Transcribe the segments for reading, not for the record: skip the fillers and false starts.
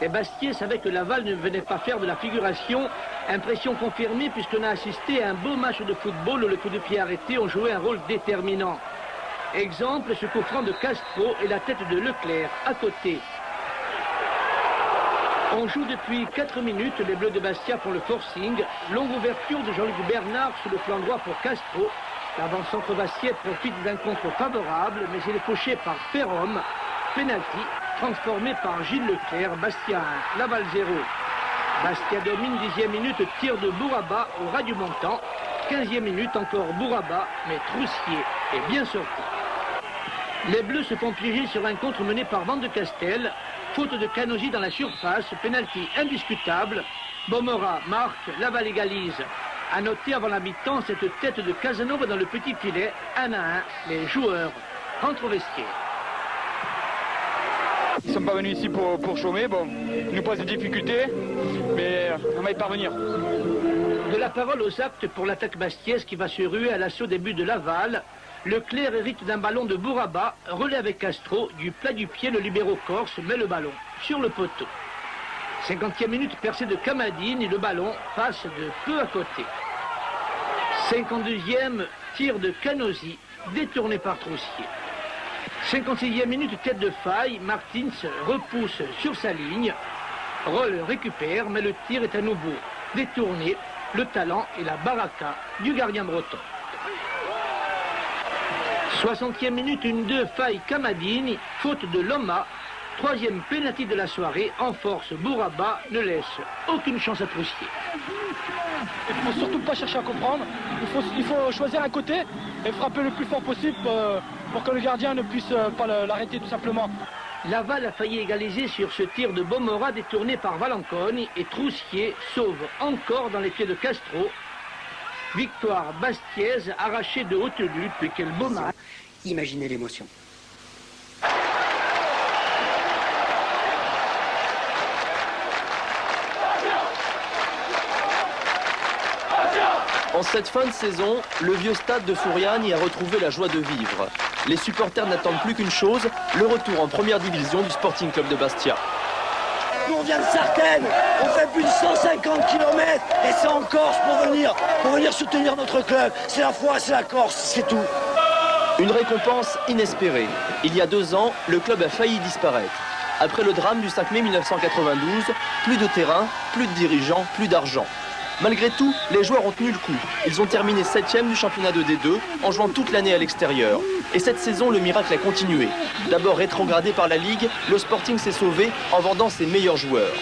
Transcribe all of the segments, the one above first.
Les Bastiais savaient que Laval ne venait pas faire de la figuration. Impression confirmée puisqu'on a assisté à un beau match de football où le coup de pied arrêté ont joué un rôle déterminant. Exemple, ce coup franc de Castro et la tête de Leclerc à côté. On joue depuis 4 minutes, les Bleus de Bastia font le forcing. Longue ouverture de Jean-Luc Bernard sur le flanc droit pour Castro. L'avant-centre Bastiais profite d'un contre favorable, mais il est fauché par Ferrom. Penalty transformé par Gilles Leclerc, Bastia 1, Laval 0. Bastia domine, 10e minute, tir de Bouraba au ras du montant. 15e minute, encore Bouraba, mais Troussier est bien sorti. Les Bleus se font piéger sur un contre mené par Van de Castel. Faute de Canosi dans la surface, penalty indiscutable. Bomora marque, Laval égalise. A noter avant la mi-temps cette tête de Casanova dans le petit filet, 1 à 1. Les joueurs rentrent au vestiaire. Ils ne sont pas venus ici pour chômer. Bon, ils nous posent des difficultés, mais on va y parvenir. De la parole aux actes pour l'attaque bastiaise qui va se ruer à l'assaut des buts de Laval. Leclerc hérite d'un ballon de Bouraba, relais avec Castro, du plat du pied, le libéro corse met le ballon sur le poteau. 50e minute, percée de Camadine et le ballon passe de peu à côté. 52e, tir de Canosi, détourné par Troussier. 56e minute, tête de faille, Martins repousse sur sa ligne. Roll récupère, mais le tir est à nouveau détourné. Le talent et la baraka du gardien breton. 60e minute, une 2, faille Camadine, faute de Loma. 3e pénalty de la soirée, en force Bouraba, ne laisse aucune chance à Troussier. Il ne faut surtout pas chercher à comprendre, il faut choisir un côté et frapper le plus fort possible pour que le gardien ne puisse pas l'arrêter tout simplement. Laval a failli égaliser sur ce tir de Bomora détourné par Valanconi et Troussier sauve encore dans les pieds de Castro. Victoire bastiaise arrachée de haute lutte, puis quel beau match. Imaginez l'émotion. En cette fin de saison, le vieux stade de Fouriane y a retrouvé la joie de vivre. Les supporters n'attendent plus qu'une chose, le retour en première division du Sporting Club de Bastia. Nous on vient de Sartène, on fait plus de 150 km et c'est en Corse pour venir soutenir notre club. C'est la foi, c'est la Corse, c'est tout. Une récompense inespérée. Il y a 2 ans, le club a failli disparaître. Après le drame du 5 mai 1992, plus de terrain, plus de dirigeants, plus d'argent. Malgré tout, les joueurs ont tenu le coup. Ils ont terminé 7e du championnat de D2 en jouant toute l'année à l'extérieur. Et cette saison, le miracle a continué. D'abord rétrogradé par la Ligue, le Sporting s'est sauvé en vendant ses meilleurs joueurs.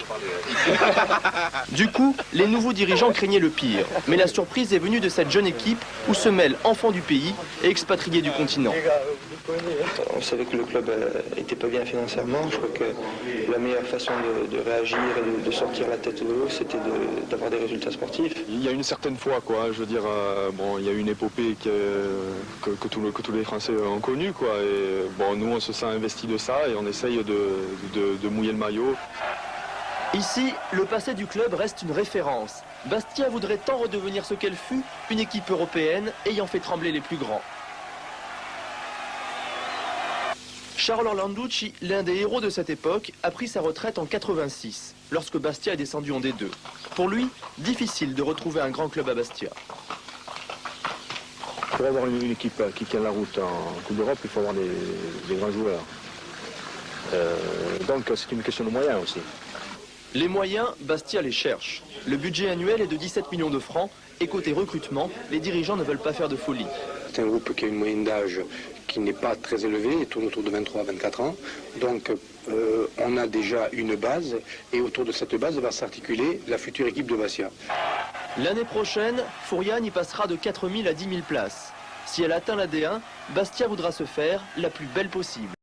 Du coup, les nouveaux dirigeants craignaient le pire. Mais la surprise est venue de cette jeune équipe où se mêlent enfants du pays et expatriés du continent. On savait que le club n'était pas bien financièrement. Je crois que la meilleure façon de réagir et de sortir la tête de l'eau, c'était d'avoir des résultats sportifs. Il y a une certaine foi, quoi. Je veux dire, bon, il y a une épopée que tous les Français ont connue, quoi. Et bon, nous, on se sent investi de ça et on essaye de mouiller le maillot. Ici, le passé du club reste une référence. Bastia voudrait tant redevenir ce qu'elle fut, une équipe européenne ayant fait trembler les plus grands. Charles Orlanducci, l'un des héros de cette époque, a pris sa retraite en 86, lorsque Bastia est descendu en D2. Pour lui, difficile de retrouver un grand club à Bastia. Pour avoir une équipe qui tient la route en Coupe d'Europe, il faut avoir des grands joueurs. Donc c'est une question de moyens aussi. Les moyens, Bastia les cherche. Le budget annuel est de 17 millions de francs et côté recrutement, les dirigeants ne veulent pas faire de folie. C'est un groupe qui a une moyenne d'âge qui n'est pas très élevée, il tourne autour de 23 à 24 ans. Donc on a déjà une base et autour de cette base va s'articuler la future équipe de Bastia. L'année prochaine, Fouriane y passera de 4 000 à 10 000 places. Si elle atteint la D1, Bastia voudra se faire la plus belle possible.